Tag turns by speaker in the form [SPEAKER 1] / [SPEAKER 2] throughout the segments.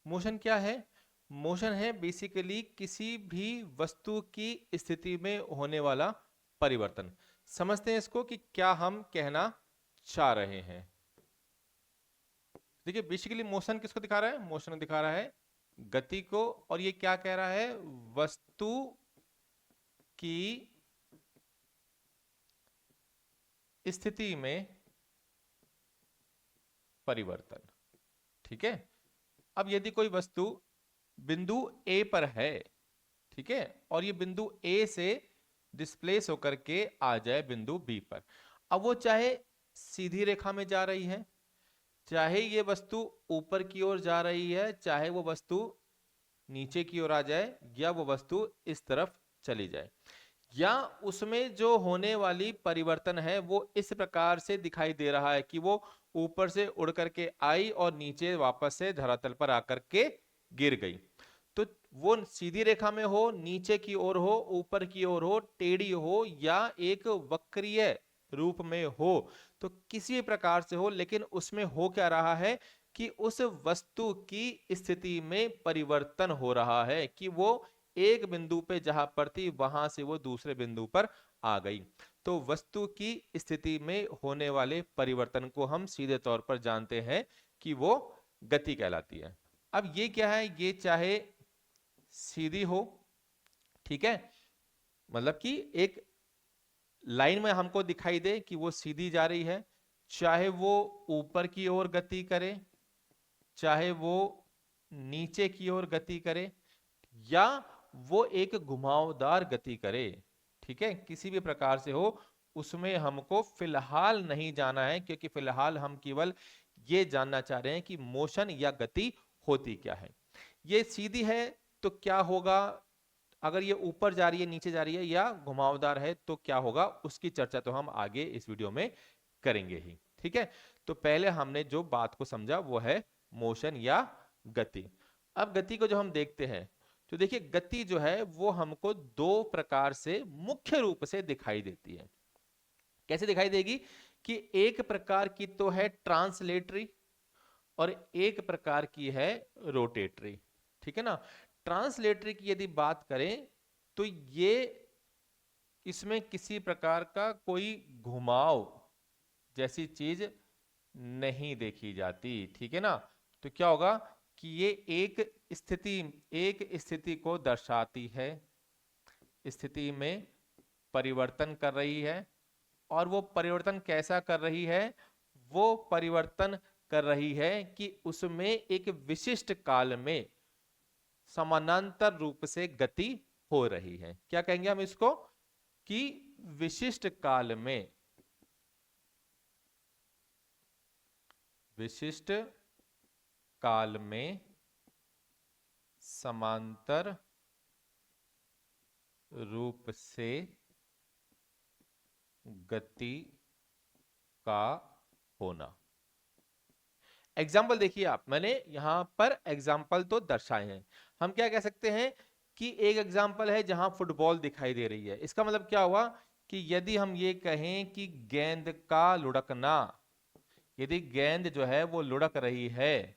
[SPEAKER 1] Motion क्या है? Motion है बेसिकली किसी भी वस्तु की स्थिति में होने वाला परिवर्तन। समझते हैं इसको कि क्या हम कहना चाह रहे हैं। देखिए बेसिकली मोशन किसको दिखा रहा है? मोशन दिखा रहा है गति को, और ये क्या कह रहा है? वस्तु की स्थिति में परिवर्तन। ठीक है। अब यदि कोई वस्तु बिंदु ए पर है, ठीक है, और ये बिंदु ए से डिस्प्लेस होकर के आ जाए बिंदु बी पर, अब वो चाहे सीधी रेखा में जा रही है, चाहे ये वस्तु ऊपर की ओर जा रही है, चाहे वो वस्तु नीचे की ओर आ जाए, या वो वस्तु इस तरफ चली जाए, या उसमें जो होने वाली परिवर्तन है वो इस प्रकार से दिखाई दे रहा है कि वो ऊपर से उड़ करके आई और नीचे वापस से धरातल पर आकर के गिर गई। तो वो सीधी रेखा में हो, नीचे की ओर हो, ऊपर की ओर हो, टेढ़ी हो, या एक वक्रीय रूप में हो, तो किसी भी प्रकार से हो, लेकिन उसमें हो क्या रहा है कि उस वस्तु की स्थिति में परिवर्तन हो रहा है, कि वो एक बिंदु पे जहां पर थी वहां से वो दूसरे बिंदु पर आ गई। तो वस्तु की स्थिति में होने वाले परिवर्तन को हम सीधे तौर पर जानते हैं कि वो गति कहलाती है। अब ये क्या है? ये चाहे सीधी हो, ठीक है, मतलब कि एक लाइन में हमको दिखाई दे कि वो सीधी जा रही है, चाहे वो ऊपर की ओर गति करे, चाहे वो नीचे की ओर गति करे, या वो एक घुमावदार गति करे, ठीक है, किसी भी प्रकार से हो, उसमें हमको फिलहाल नहीं जाना है, क्योंकि फिलहाल हम केवल ये जानना चाह रहे हैं कि मोशन या गति होती क्या है। ये सीधी है तो क्या होगा, अगर ये ऊपर जा रही है, नीचे जा रही है, या घुमावदार है तो क्या होगा, उसकी चर्चा तो हम आगे इस वीडियो में करेंगे ही। ठीक है। तो पहले हमने जो बात को समझा वो है मोशन या गति। अब गति को जो हम देखते हैं, तो देखिए गति जो है वो हमको दो प्रकार से मुख्य रूप से दिखाई देती है। कैसे दिखाई देगी? कि एक प्रकार की तो है ट्रांसलेटरी, और एक प्रकार की है रोटेटरी। ठीक है ना। ट्रांसलेटरी की यदि बात करें तो ये इसमें किसी प्रकार का कोई घुमाव जैसी चीज नहीं देखी जाती। ठीक है ना। तो क्या होगा कि ये एक स्थिति को दर्शाती है, स्थिति में परिवर्तन कर रही है, और वो परिवर्तन कैसा कर रही है? वो परिवर्तन कर रही है कि उसमें एक विशिष्ट काल में समानांतर रूप से गति हो रही है। क्या कहेंगे हम इसको? कि विशिष्ट काल में, विशिष्ट काल में समांतर रूप से गति का होना। एग्जाम्पल देखिए आप, मैंने यहां पर एग्जाम्पल तो दर्शाए हैं। हम क्या कह सकते हैं कि एक एग्जाम्पल है जहां फुटबॉल दिखाई दे रही है। इसका मतलब क्या हुआ कि यदि हम ये कहें कि गेंद का लुढ़कना, यदि गेंद जो है वो लुढ़क रही है,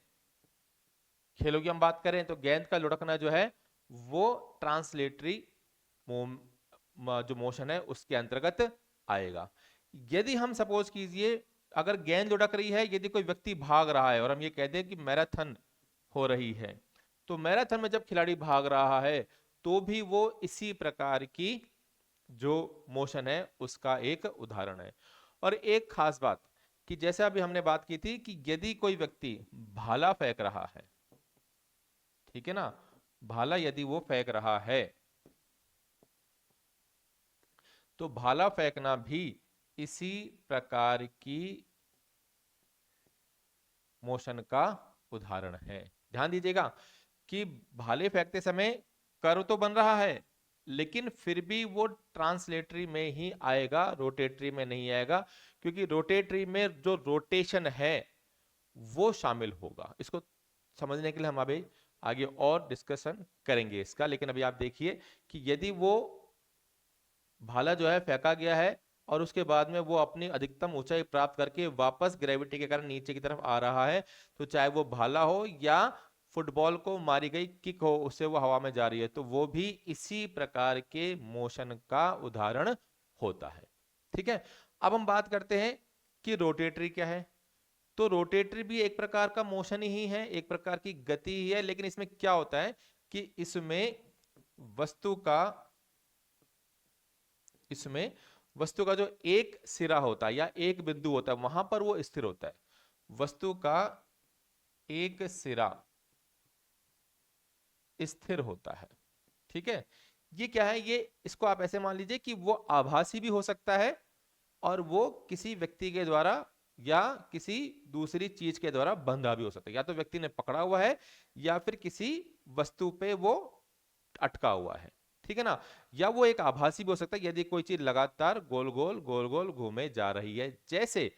[SPEAKER 1] खेलों की हम बात करें तो गेंद का लुढ़कना जो है वो ट्रांसलेटरी जो मोशन है उसके अंतर्गत आएगा। यदि हम सपोज कीजिए अगर गेंद लुढ़क रही है, यदि कोई व्यक्ति भाग रहा है और हम ये कहते हैं कि मैराथन हो रही है, तो मैराथन में जब खिलाड़ी भाग रहा है तो भी वो इसी प्रकार की जो मोशन है उसका एक उदाहरण है। और एक खास बात कि जैसे अभी हमने बात की थी कि यदि कोई व्यक्ति भाला फेंक रहा है, ठीक है ना, भाला यदि वो फेंक रहा है तो भाला फेंकना भी इसी प्रकार की मोशन का उदाहरण है। ध्यान दीजिएगा कि भाले फेंकते समय कर्व तो बन रहा है, लेकिन फिर भी वो ट्रांसलेटरी में ही आएगा, रोटेटरी में नहीं आएगा, क्योंकि रोटेटरी में जो रोटेशन है वो शामिल होगा। इसको समझने के लिए हम अभी आगे और डिस्कशन करेंगे इसका, लेकिन अभी आप देखिए कि यदि वो भाला जो है फेंका गया है और उसके बाद में वो अपनी अधिकतम ऊंचाई प्राप्त करके वापस ग्रेविटी के कारण नीचे की तरफ आ रहा है, तो चाहे वो भाला हो या फुटबॉल को मारी गई किक हो, उससे वो हवा में जा रही है, तो वो भी इसी प्रकार के मोशन का उदाहरण होता है। ठीक है, अब हम बात करते हैं कि रोटेटरी क्या है। तो रोटेटरी भी एक प्रकार का मोशन ही है, एक प्रकार की गति ही है, लेकिन इसमें क्या होता है कि वस्तु का इसमें वस्तु का जो एक सिरा होता है या एक बिंदु होता है वहां पर वो स्थिर होता है। वस्तु का एक सिरा स्थिर होता है। ठीक है, ये क्या है, ये इसको आप ऐसे मान लीजिए कि वो आभासी भी हो सकता है और वो किसी व्यक्ति के द्वारा या किसी दूसरी चीज के द्वारा बंधा भी हो सकता है। या तो व्यक्ति ने पकड़ा हुआ है या फिर किसी वस्तु पे वो अटका हुआ है। ठीक है ना, या वो एक आभासी भी हो सकता है यदि कोई चीज लगातार गोल गोल घूमे जा रही है। जैसे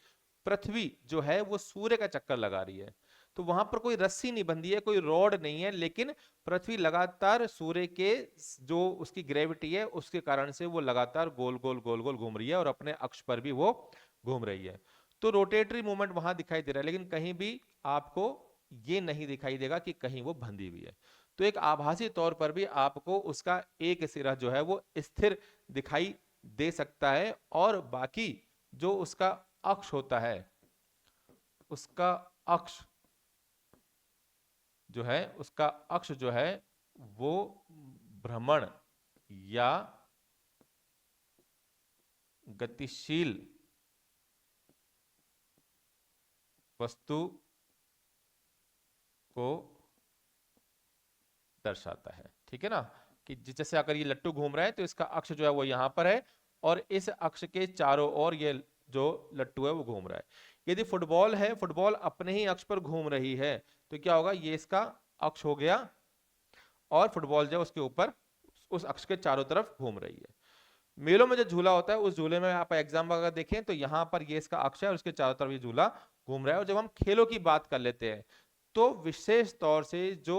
[SPEAKER 1] पृथ्वी जो है वो सूर्य का चक्कर लगा रही है, तो वहां पर कोई रस्सी नहीं बंधी है, कोई रॉड नहीं है, लेकिन पृथ्वी लगातार सूर्य के जो उसकी ग्रेविटी है उसके कारण से वो लगातार गोल गोल घूम रही है और अपने अक्ष पर भी वो घूम रही है। तो रोटेटरी मूवमेंट वहां दिखाई दे रहा है, लेकिन कहीं भी आपको ये नहीं दिखाई देगा कि कहीं वो बंधी हुई है। तो एक आभासी तौर पर भी आपको उसका एक सिरा जो है वो स्थिर दिखाई दे सकता है, और बाकी जो उसका अक्ष होता है, उसका अक्ष उसका अक्ष जो है वो भ्रमण या गतिशील वस्तु को दर्शाता है। ठीक है ना, कि जैसे अगर ये लट्टू घूम रहा है तो इसका अक्ष जो है वो यहां पर है और इस अक्ष के चारों ओर ये जो लट्टू है वो घूम रहा है। यदि फुटबॉल है, फुटबॉल अपने ही अक्ष पर घूम रही है, तो क्या होगा, ये इसका अक्ष हो गया और फुटबॉल जो है उसके ऊपर उस अक्ष के चारों तरफ घूम रही है। मेलों में जो झूला होता है उस झूले में आप एग्जाम अगर देखें तो यहाँ पर ये इसका अक्ष है और उसके चारों तरफ ये झूला घूम रहा है। और जब हम खेलों की बात कर लेते हैं तो विशेष तौर से जो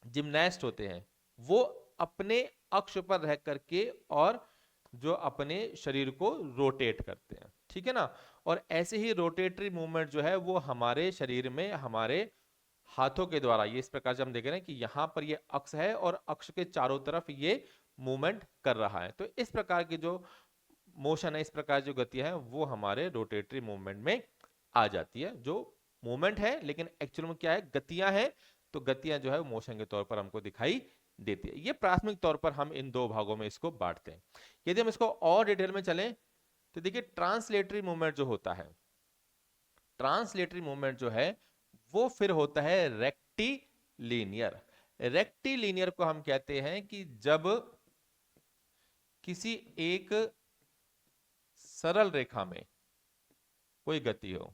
[SPEAKER 1] जिम्नास्ट होते हैं वो अपने अक्ष पर रह करके और जो अपने शरीर को रोटेट करते हैं। ठीक है ना, और ऐसे ही रोटेटरी मूवमेंट जो है वो हमारे शरीर में हमारे हाथों के द्वारा, ये इस प्रकार से हम देख रहे हैं कि यहां पर ये अक्ष है और अक्ष के चारों तरफ ये मूवमेंट कर रहा है। तो इस प्रकार की जो मोशन है, इस प्रकार जो गति है वो हमारे रोटेटरी मूवमेंट में आ जाती है। जो मूवमेंट है लेकिन एक्चुअल में क्या है, गतियां हैं, तो गतियां जो है मोशन के तौर पर हमको दिखाई देती है। ये प्राथमिक तौर पर हम इन दो भागों में इसको बांटते हैं। यदि हम इसको और डिटेल में चलें तो देखिए ट्रांसलेटरी मूवमेंट जो होता है, ट्रांसलेटरी मूवमेंट जो है वो फिर होता है रेक्टिलिनियर। रेक्टिलिनियर को हम कहते हैं कि जब किसी एक सरल रेखा में कोई गति हो,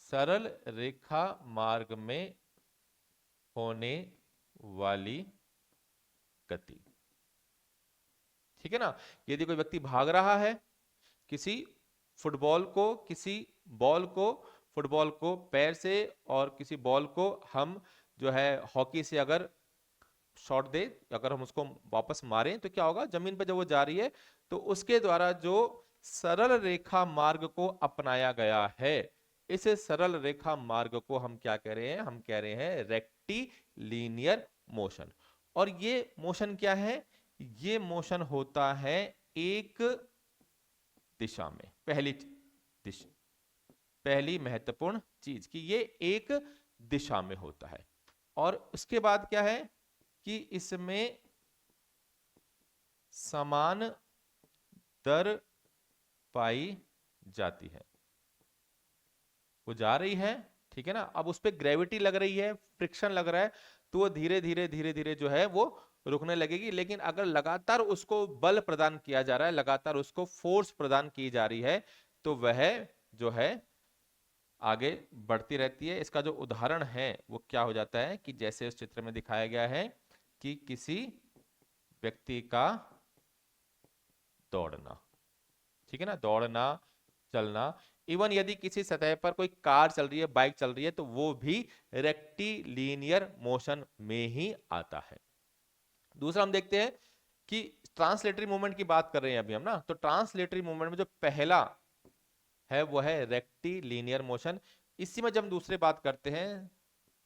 [SPEAKER 1] सरल रेखा मार्ग में होने वाली गति। ठीक है ना, यदि कोई व्यक्ति भाग रहा है किसी फुटबॉल को, किसी बॉल को, फुटबॉल को पैर से और किसी बॉल को हम जो है हॉकी से अगर शॉट दे, अगर हम उसको वापस मारें तो क्या होगा, जमीन पर जब वो जा रही है तो उसके द्वारा जो सरल रेखा मार्ग को अपनाया गया है, इस सरल रेखा मार्ग को हम क्या कह रहे हैं, हम कह रहे हैं रेक्टिलिनियर मोशन। और ये मोशन क्या है, ये मोशन होता है एक दिशा में। पहली महत्वपूर्ण चीज कि ये एक दिशा में होता है। और उसके बाद क्या है कि इसमें समान दर पाई जाती है। वो जा रही है, ठीक है ना, अब उस पर ग्रेविटी लग रही है, फ्रिक्शन लग रहा है, तो वो धीरे धीरे जो है वो रुकने लगेगी। लेकिन अगर लगातार उसको बल प्रदान किया जा रहा है, लगातार उसको फोर्स प्रदान की जा रही है, तो वह जो है आगे बढ़ती रहती है। इसका जो उदाहरण है वो क्या हो जाता है कि जैसे उस चित्र में दिखाया गया है कि किसी व्यक्ति का दौड़ना, ठीक है ना, दौड़ना, चलना, इवन यदि किसी सतह पर कोई कार चल रही है, बाइक चल रही है, तो वो भी रेक्टिलिनियर मोशन में ही आता है। दूसरा हम देखते हैं कि ट्रांसलेटरी मूवमेंट की बात कर रहे हैं अभी हम ना, तो ट्रांसलेटरी मूवमेंट में जो पहला है वो है रेक्टिलिनियर मोशन। इसी में जब हम दूसरे बात करते हैं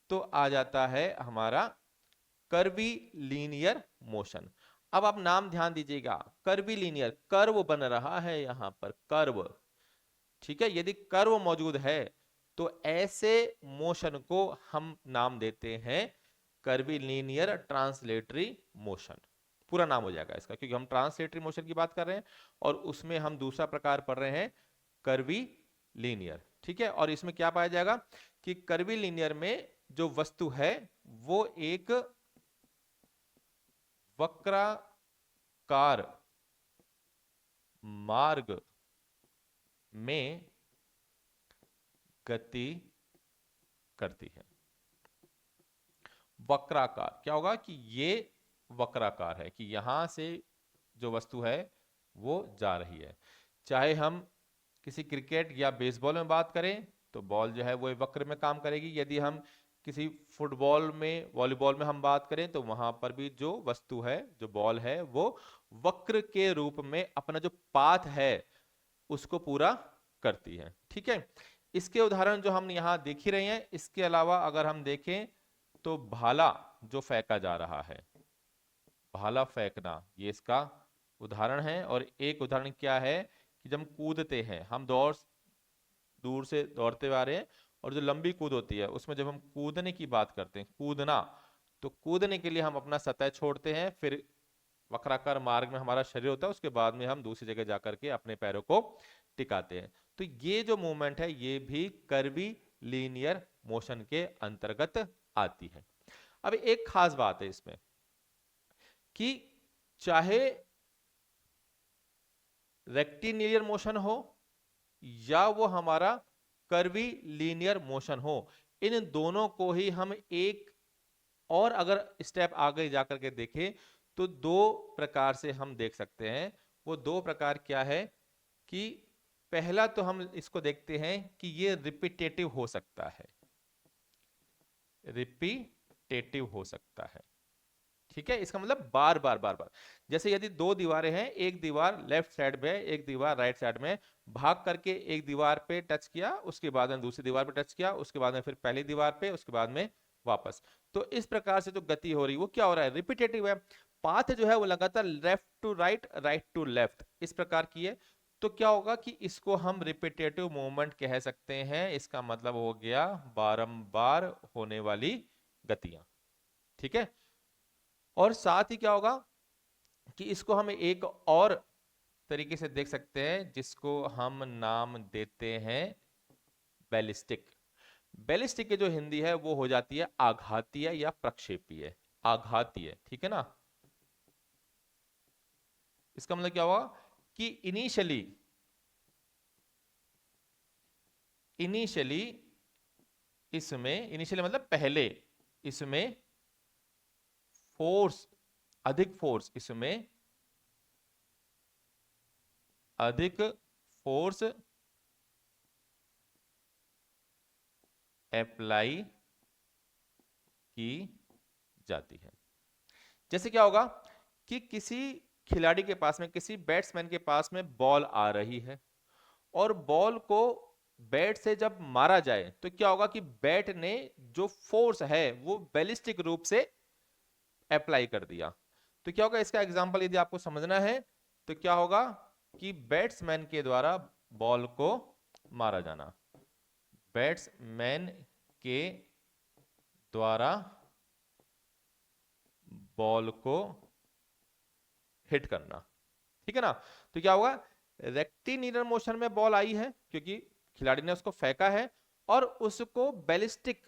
[SPEAKER 1] तो आ जाता है हमारा कर्वी लीनियर मोशन। अब आप नाम ध्यान दीजिएगा, कर्वी लीनियर, कर्व बन रहा है यहां पर, कर्व। ठीक है, यदि कर्व मौजूद है तो ऐसे मोशन को हम नाम देते हैं कर्वी लीनियर ट्रांसलेटरी मोशन। पूरा नाम हो जाएगा इसका, क्योंकि हम ट्रांसलेटरी मोशन की बात कर रहे हैं और उसमें हम दूसरा प्रकार पढ़ रहे हैं कर्वी लीनियर। ठीक है, और इसमें क्या पाया जाएगा कि कर्वी लीनियर में जो वस्तु है वो एक वक्राकार मार्ग में गति करती है। वक्राकार क्या होगा कि ये वक्राकार है, कि यहां से जो वस्तु है वो जा रही है। चाहे हम किसी क्रिकेट या बेसबॉल में बात करें तो बॉल जो है वो वक्र में काम करेगी। यदि हम किसी फुटबॉल में, वॉलीबॉल में हम बात करें तो वहां पर भी जो वस्तु है, जो बॉल है, वो वक्र के रूप में अपना जो पाथ है उसको पूरा करती है। ठीक है, इसके उदाहरण जो हम यहाँ देख ही रहे हैं, इसके अलावा अगर हम देखें तो भाला जो फेंका जा रहा है, भाला फेंकना, ये इसका उदाहरण है। और एक उदाहरण क्या है कि जब हम कूदते हैं, हम दूर से दौड़ते हुए आ रहे हैं और जो लंबी कूद होती है उसमें जब हम कूदने की बात करते हैं, कूदना, तो कूदने के लिए हम अपना सतह छोड़ते हैं, फिर वक्राकार मार्ग में हमारा शरीर होता है, उसके बाद में हम दूसरी जगह जाकर के अपने पैरों को टिकाते हैं। तो ये जो मूवमेंट है ये भी कर्वी लीनियर मोशन के अंतर्गत आती है। अब एक खास बात है इसमें कि चाहे रेक्टिलिनियर मोशन हो या वो हमारा कर्वी लीनियर मोशन हो, इन दोनों को ही हम एक और अगर स्टेप आगे जाकर के देखें तो दो प्रकार से हम देख सकते हैं। वो दो प्रकार क्या है कि पहला तो हम इसको देखते हैं कि ये रिपीटेटिव हो सकता है, रिपीटेटिव हो सकता है। ठीक है, इसका मतलब बार बार बार बार, जैसे यदि दो दीवारें हैं, एक दीवार लेफ्ट साइड में, एक दीवार राइट साइड में, भाग करके एक दीवार पे टच किया, उसके बाद में दूसरी दीवार पे टच किया, उसके बाद में फिर पहली दीवार पे, उसके बाद में वापस। तो इस प्रकार से जो गति हो रही है वो क्या हो रहा है, रिपीटेटिव है। पाथ जो है वो लगातार left to right, right to left, इस प्रकार की है। तो क्या होगा कि इसको हम रिपीटेटिव मूवमेंट कह सकते हैं। इसका मतलब हो गया बारंबार होने वाली गतियां। ठीक है, और साथ ही क्या होगा कि इसको हम एक और तरीके से देख सकते हैं जिसको हम नाम देते हैं बैलिस्टिक। बैलिस्टिक की जो हिंदी है वो हो जाती है आघातीय या प्रक्षेपीय। आघातीय, ठीक है ना। इसका मतलब क्या हुआ कि इनिशियली इसमें, इनिशियली मतलब पहले, इसमें फोर्स, अधिक फोर्स, इसमें अधिक फोर्स अप्लाई की जाती है। जैसे क्या होगा कि किसी खिलाड़ी के पास में, किसी बैट्समैन के पास में बॉल आ रही है और बॉल को बैट से जब मारा जाए तो क्या होगा कि बैट ने जो फोर्स है वो बैलिस्टिक रूप से अप्लाई कर दिया। तो क्या होगा, इसका एग्जांपल यदि आपको समझना है तो क्या होगा कि बैट्समैन के द्वारा बॉल को मारा जाना, बैट्समैन के द्वारा बॉल को हिट करना। ठीक है ना। तो क्या होगा, रेक्टिलिनियर मोशन में बॉल आई है क्योंकि खिलाड़ी ने उसको फेंका है, और उसको बैलिस्टिक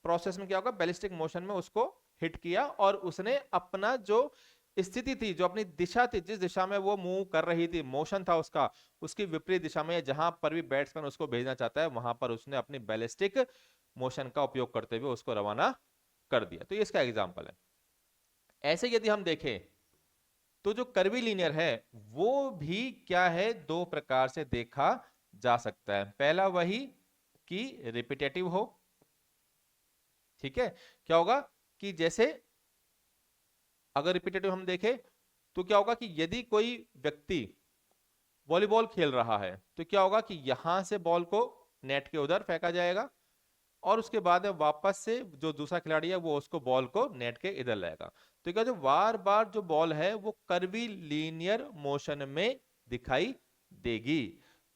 [SPEAKER 1] प्रोसेस में क्या होगा, बैलिस्टिक मोशन में उसको हिट किया, और उसने अपना जो स्थिति थी, जो अपनी दिशा थी, जिस दिशा में वो मूव कर रही थी, मोशन था उसका, उसकी विपरीत दिशा में, जहां पर भी बैट्समैन उसको भेजना चाहता है वहां पर उसने अपनी बैलिस्टिक मोशन का उपयोग करते हुए उसको रवाना कर दिया। तो ये इसका एग्जाम्पल है। ऐसे यदि हम देखें तो जो कर्वीलिनियर है वो भी क्या है, दो प्रकार से देखा जा सकता है। पहला वही कि रिपीटेटिव हो। ठीक है, क्या होगा कि जैसे अगर रिपीटेटिव हम देखें तो क्या होगा कि यदि कोई व्यक्ति वॉलीबॉल खेल रहा है तो क्या होगा कि यहां से बॉल को नेट के उधर फेंका जाएगा, और उसके बाद में वापस से जो दूसरा खिलाड़ी है वो उसको बॉल को नेट के इधर लाएगा। तो क्या, जो बार बार जो बॉल है वो कर्वी लीनियर मोशन में दिखाई देगी।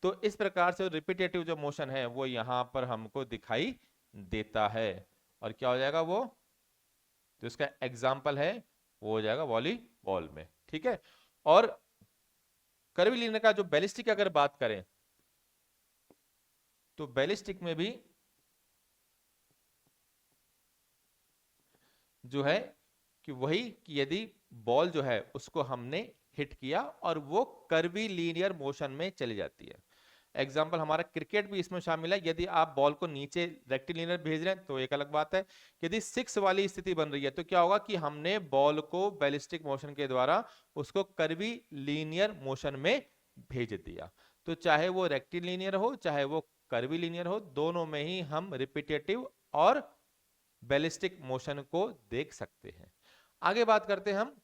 [SPEAKER 1] तो इस प्रकार से रिपीटेटिव जो मोशन है वो यहां पर हमको दिखाई देता है। और क्या हो जाएगा, वो जो इसका एग्जाम्पल है वो हो जाएगा वॉलीबॉल में। ठीक है। और कर्वीलिनियर का जो बैलिस्टिक की अगर बात करें तो बैलिस्टिक में भी जो है कि वही कि यदि बॉल जो है उसको हमने हिट किया और वो कर्वी लीनियर मोशन में चली जाती है। एग्जाम्पल हमारा क्रिकेट भी इसमें शामिल है। यदि आप बॉल को नीचे रेक्टिलिनियर भेज रहे हैं तो एक अलग बात है। यदि 6 वाली स्थिति बन रही है तो क्या होगा कि हमने बॉल को बैलिस्टिक मोशन के द्वारा उसको कर्वी लीनियर मोशन में भेज दिया। तो चाहे वो रेक्टिलिनियर हो चाहे वो कर्वी लीनियर हो, दोनों में ही हम रिपीटेटिव और बैलिस्टिक मोशन को देख सकते हैं। आगे बात करते हैं हम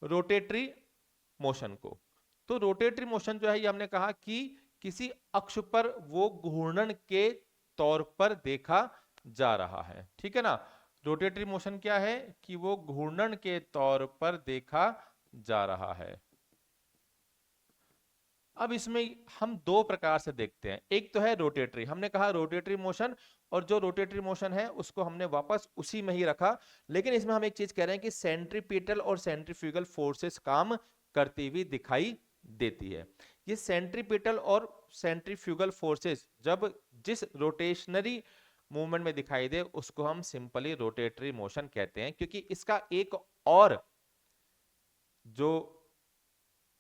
[SPEAKER 1] रोटेटरी मोशन को। तो रोटेटरी मोशन जो है ये हमने कहा कि किसी अक्ष पर वो घूर्णन के तौर पर देखा जा रहा है। ठीक है ना। रोटेटरी मोशन क्या है कि वो घूर्णन के तौर पर देखा जा रहा है। अब इसमें हम दो प्रकार से देखते हैं। एक तो है रोटेटरी, हमने कहा रोटेटरी मोशन, और जो रोटेटरी मोशन है उसको हमने वापस उसी में ही रखा। लेकिन इसमें हम एक चीज कह रहे हैं कि सेंट्रीपिटल और सेंट्रीफ्यूगल फोर्सेस काम करती हुई दिखाई देती है। ये सेंट्रीपिटल और सेंट्रीफ्यूगल फोर्सेस जब जिस रोटेशनरी मूवमेंट में दिखाई दे उसको हम सिंपली रोटेटरी मोशन कहते हैं, क्योंकि इसका एक और जो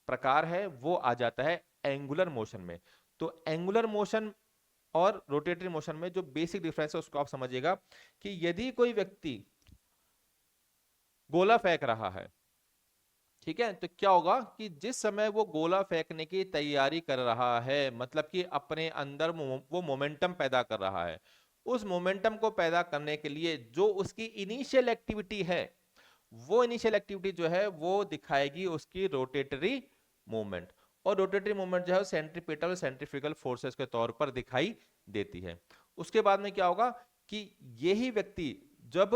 [SPEAKER 1] प्रकार है वो आ जाता है एंगुलर मोशन में। तो एंगुलर मोशन और रोटेटरी मोशन में जो बेसिक डिफरेंस है उसको आप समझिएगा कि यदि कोई व्यक्ति गोला फेंक रहा है, ठीक है, तो क्या होगा कि जिस समय वो गोला फेंकने की तैयारी कर रहा है, मतलब कि अपने अंदर वो मोमेंटम पैदा कर रहा है, उस मोमेंटम को पैदा करने के लिए जो उसकी इनिशियल एक्टिविटी है, वो इनिशियल एक्टिविटी जो है वो दिखाएगी उसकी रोटेटरी मूवमेंट। और रोटेटरी मूवमेंट जो है सेंट्रीपिटल और सेंट्रीफ्यूगल फोर्सेस के तौर पर दिखाई देती है। उसके बाद में क्या होगा कि यही व्यक्ति जब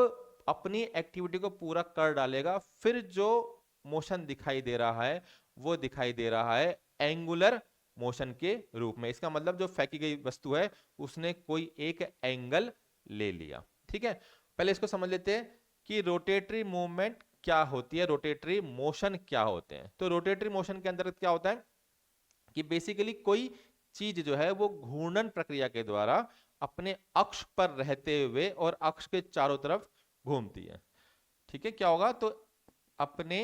[SPEAKER 1] अपनी एक्टिविटी को पूरा कर डालेगा, फिर जो मोशन दिखाई दे रहा है वो दिखाई दे रहा है एंगुलर मोशन के रूप में। इसका मतलब जो फेंकी गई वस्तु है उसने कोई एक एंगल ले लिया। ठीक है। पहले इसको समझ लेते हैं कि रोटेटरी मूवमेंट क्या होती है, रोटेटरी मोशन क्या होते हैं। तो रोटेटरी मोशन के अंतर्गत क्या होता है कि बेसिकली कोई चीज जो है वो घूर्णन प्रक्रिया के द्वारा अपने अक्ष पर रहते हुए और अक्ष के चारों तरफ घूमती है। ठीक है। क्या होगा, तो अपने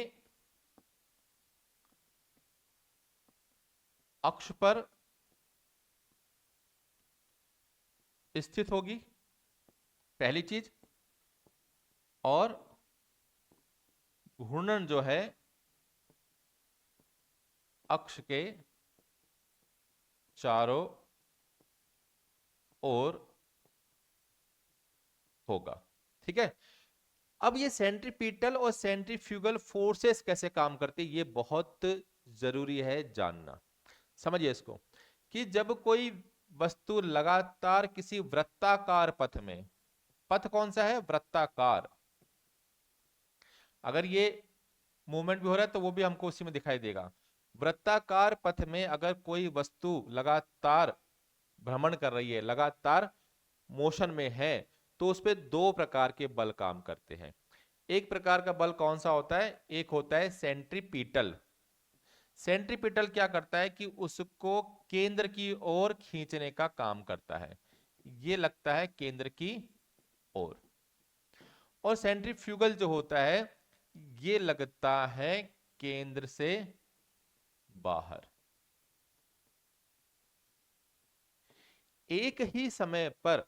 [SPEAKER 1] अक्ष पर स्थित होगी पहली चीज, और घूर्णन जो है अक्ष के चारों ओर होगा। ठीक है। अब ये सेंट्रीपिटल और सेंट्रीफ्यूगल फोर्सेस कैसे काम करते हैं ये बहुत जरूरी है जानना। समझिए इसको कि जब कोई वस्तु लगातार किसी वृत्ताकार पथ में, पथ कौन सा है, वृत्ताकार, अगर ये मूवमेंट भी हो रहा है तो वो भी हमको उसी में दिखाई देगा। वृत्ताकार पथ में अगर कोई वस्तु लगातार भ्रमण कर रही है, लगातार मोशन में है, तो उस पे दो प्रकार के बल काम करते हैं। एक प्रकार का बल कौन सा होता है, एक होता है सेंट्रीपिटल। सेंट्रीपिटल क्या करता है कि उसको केंद्र की ओर खींचने का काम करता है, ये लगता है केंद्र की ओर। और सेंट्रीफ्यूगल जो होता है ये लगता है केंद्र से बाहर। एक ही समय पर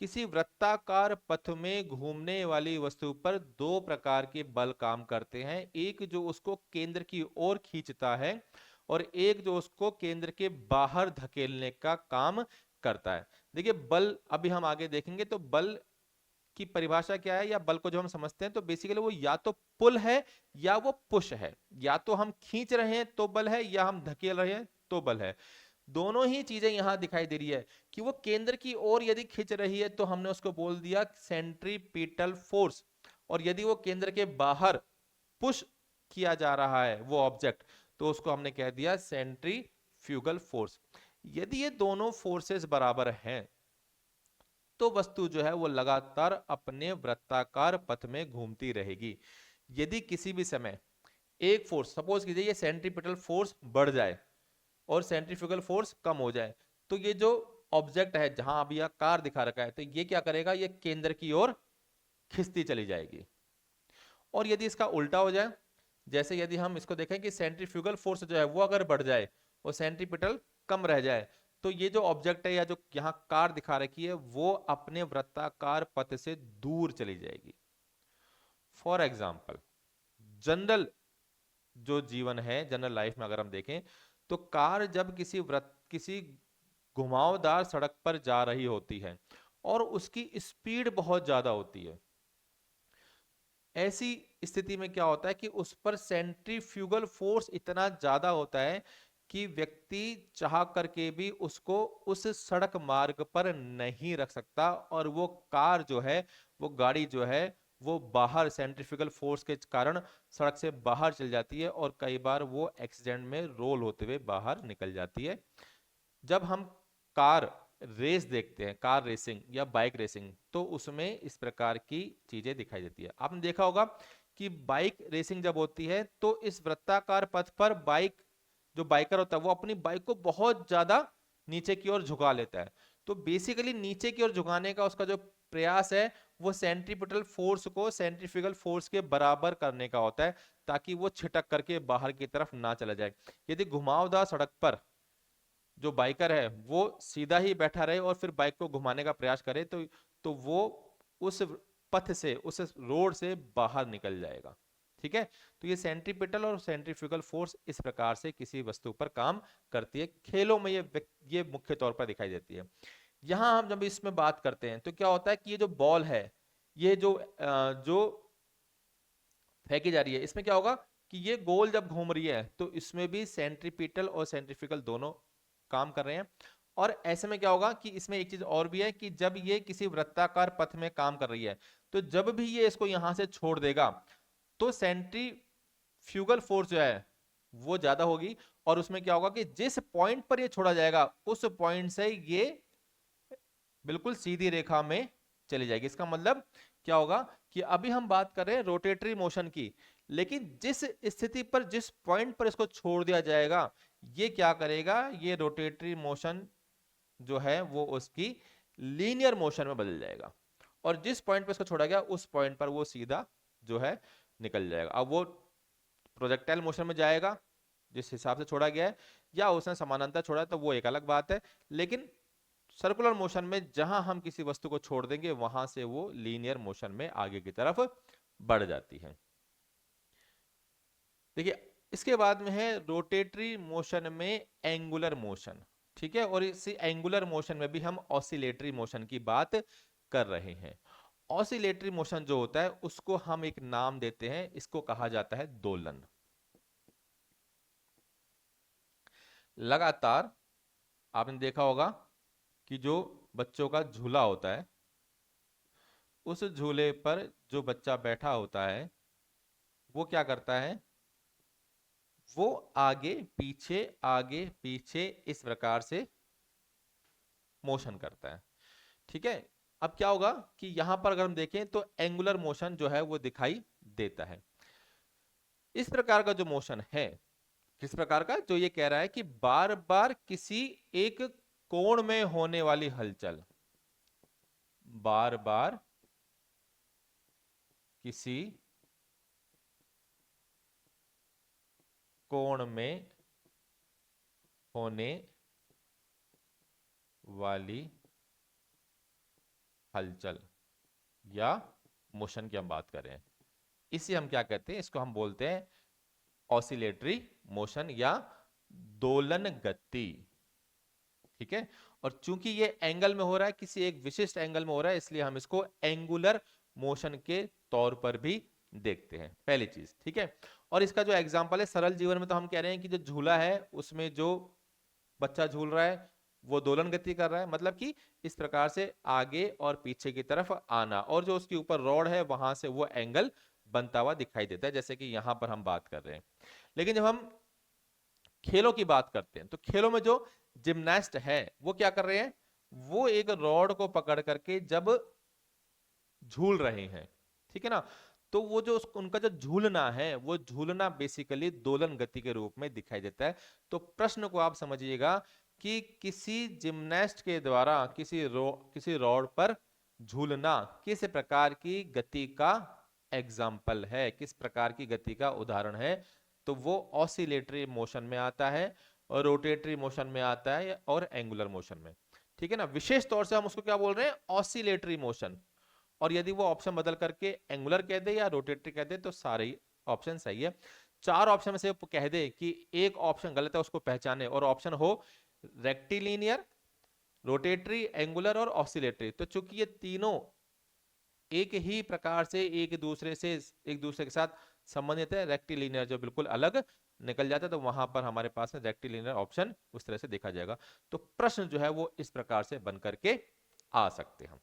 [SPEAKER 1] किसी वृत्ताकार पथ में घूमने वाली वस्तु पर दो प्रकार के बल काम करते हैं, एक जो उसको केंद्र की ओर खींचता है और एक जो उसको केंद्र के बाहर धकेलने का काम करता है। देखिए बल अभी हम आगे देखेंगे, तो बल की परिभाषा क्या है, या बल को जो हम समझते हैं तो बेसिकली वो या तो पुल है या वो पुश है। या तो हम खींच रहे हैं तो बल है, या हम धकेल रहे हैं तो बल है। दोनों ही चीजें यहां दिखाई दे रही है कि वो केंद्र की ओर यदि खिंच रही है तो हमने उसको बोल दिया सेंट्रीपिटल फोर्स, और यदि वो केंद्र के बाहर पुश किया जा रहा है वो ऑब्जेक्ट, तो उसको हमने कह दिया सेंट्रीफ्यूगल फोर्स। यदि ये दोनों फोर्सेस बराबर हैं तो वस्तु जो है वो लगातार अपने वृत्ताकार पथ में घूमती रहेगी। यदि किसी भी समय एक फोर्स, सपोज कीजिए ये सेंट्रीपिटल फोर्स बढ़ जाए और सेंट्रीफ्यूगल फोर्स कम हो जाए, तो ये जो ऑब्जेक्ट है जहां अभी यह कार दिखा रखा है, तो ये क्या करेगा, ये केंद्र की ओर खिंचती चली जाएगी। और यदि इसका उल्टा हो जाए, जैसे यदि हम इसको देखें कि सेंट्रीफ्यूगल फोर्स जो है वो अगर बढ़ जाए और सेंट्रीपिटल कम रह जाए, तो ये जो ऑब्जेक्ट है या जो यहाँ कार दिखा रखी है वो अपने वृत्ताकार पथ से दूर चली जाएगी। फॉर एग्जाम्पल जनरल जो जीवन है, जनरल लाइफ में अगर हम देखें तो कार जब किसी घुमावदार सड़क पर जा रही होती है और उसकी स्पीड बहुत ज्यादा होती है, ऐसी स्थिति में क्या होता है कि उस पर सेंट्रीफ्यूगल फोर्स इतना ज्यादा होता है कि व्यक्ति चाह करके भी उसको उस सड़क मार्ग पर नहीं रख सकता, और वो कार जो है, वो गाड़ी जो है, वो बाहर सेंट्रीफ्यूगल फोर्स के कारण सड़क से बाहर चल जाती है और कई बार वो एक्सीडेंट में रोल होते हुए बाहर निकल जाती है। जब हम कार रेस देखते हैं, कार रेसिंग या बाइक रेसिंग, तो उसमें इस प्रकार की चीजें दिखाई देती है। आपने देखा होगा कि बाइक रेसिंग जब होती है तो इस वृत्ताकार पथ पर जो बाइकर होता है वो अपनी बाइक को बहुत ज्यादा नीचे की ओर झुका लेता है। तो बेसिकली नीचे की ओर झुकाने का उसका जो प्रयास है वो सेंट्रीपिटल फोर्स को सेंट्रीफ्यूगल फोर्स के बराबर करने का होता है, ताकि वो छिटक करके बाहर की तरफ ना चला जाए। यदि घुमावदार सड़क पर जो बाइकर है वो सीधा ही बैठा रहे और फिर बाइक को घुमाने का प्रयास करे, तो वो उस पथ से, उस रोड से बाहर निकल जाएगा। ठीक है, तो ये सेंट्रीपिटल और सेंट्रीफ्यूगल फोर्स इस प्रकार से किसी वस्तु पर काम करती है। खेलों में ये मुख्य तौर पर दिखाई देती है। यहां हम जब इसमें बात करते हैं तो क्या होता है कि ये जो बॉल है, ये जो फेंकी जा रही है, इसमें क्या होगा कि ये गोल जब घूम रही है तो इसमें भी सेंट्रीपिटल और सेंट्रीफ्यूगल दोनों काम कर रहे हैं। और ऐसे में क्या होगा कि इसमें एक चीज और भी है कि जब ये किसी वृत्ताकार पथ में काम कर रही है, तो जब भी ये इसको यहां से छोड़ देगा तो सेंट्रीफ्यूगल फोर्स जो है वो ज्यादा होगी, और उसमें क्या होगा कि जिस पॉइंट पर ये छोड़ा जाएगा उस पॉइंट से ये बिल्कुल सीधी रेखा में चली जाएगी। इसका मतलब क्या होगा कि अभी हम बात कर रहे हैं रोटेटरी मोशन की, लेकिन जिस स्थिति पर, जिस पॉइंट पर इसको छोड़ दिया जाएगा, ये क्या करेगा, ये रोटेटरी मोशन जो है वो उसकी लीनियर मोशन में बदल जाएगा, और जिस पॉइंट पर इसको छोड़ा गया उस पॉइंट पर वो सीधा जो है निकल जाएगा। अब वो प्रोजेक्टाइल मोशन में जाएगा जिस हिसाब से छोड़ा गया है, या उसने समानांतर छोड़ा है तो वो एक अलग बात है, लेकिन सर्कुलर मोशन में जहां हम किसी वस्तु को छोड़ देंगे वहां से वो लीनियर मोशन में आगे की तरफ बढ़ जाती है। देखिए इसके बाद में है रोटेटरी मोशन में एंगुलर मोशन। ठीक है, और इसी एंगुलर मोशन में भी हम ऑसिलेटरी मोशन की बात कर रहे हैं। ऑसिलेटरी मोशन जो होता है उसको हम एक नाम देते हैं, इसको कहा जाता है दोलन। लगातार आपने देखा होगा कि जो बच्चों का झूला होता है, उस झूले पर जो बच्चा बैठा होता है वो क्या करता है, वो आगे पीछे इस प्रकार से मोशन करता है। ठीक है, अब क्या होगा कि यहां पर अगर हम देखें तो एंगुलर मोशन जो है वो दिखाई देता है। इस प्रकार का जो मोशन है, किस प्रकार का, जो ये कह रहा है कि बार बार किसी एक कोण में होने वाली हलचल, बार बार किसी कोण में होने वाली हलचल या मोशन की हम बात करें, इसे हम क्या कहते हैं, इसको हम बोलते हैं ऑसिलेटरी मोशन या दोलन गति। ठीक है, और चूंकि ये एंगल में हो रहा है, किसी एक विशिष्ट एंगल में हो रहा है, इसलिए हम इसको एंगुलर मोशन के तौर पर भी देखते हैं, पहली चीज। ठीक है, और इसका जो एग्जांपल है सरल जीवन में, तो हम कह रहे हैं कि जो झूला है उसमें जो बच्चा झूल रहा है, वो दोलन गति कर रहा है, मतलब कि इस प्रकार से आगे और पीछे की तरफ आना, और जो उसके ऊपर रॉड है वहां से वो एंगल बनता हुआ दिखाई देता है, जैसे कि यहां पर हम बात कर रहे हैं। लेकिन जब हम खेलों की बात करते हैं तो खेलों में जो जिमनास्ट है वो क्या कर रहे हैं, वो एक रॉड को पकड़ करके जब झूल रहे हैं, ठीक है ना, तो वो जो उनका जो झूलना है वो झूलना बेसिकली दोलन गति के रूप में दिखाई देता है। तो प्रश्न को आप समझिएगा कि किसी जिमनास्ट के द्वारा किसी रॉड पर झूलना किस प्रकार की गति का एग्जाम्पल है, किस प्रकार की गति का उदाहरण है, तो वो ऑसिलेटरी मोशन में आता है, और रोटेटरी मोशन में आता है, और एंगुलर मोशन में। ठीक है ना, विशेष तौर से हम उसको क्या बोल रहे हैं, ऑसिलेटरी मोशन। और यदि वो ऑप्शन बदल करके एंगुलर कह दे या रोटेटरी कह दे तो सारे ही ऑप्शन सही है। चार ऑप्शन में से कह दे कि एक ऑप्शन गलत है, उसको पहचाने, और ऑप्शन हो रेक्टिलिनियर, रोटेटरी, एंगुलर और ऑसिलेटरी। तो चूंकि ये तीनों एक ही प्रकार से एक दूसरे के साथ संबंधित है, रेक्टिलिनियर जो बिल्कुल अलग निकल जाता है, तो वहां पर हमारे पास में रेक्टिलिनियर ऑप्शन उस तरह से देखा जाएगा। तो प्रश्न जो है वो इस प्रकार से बन करके आ सकते हैं।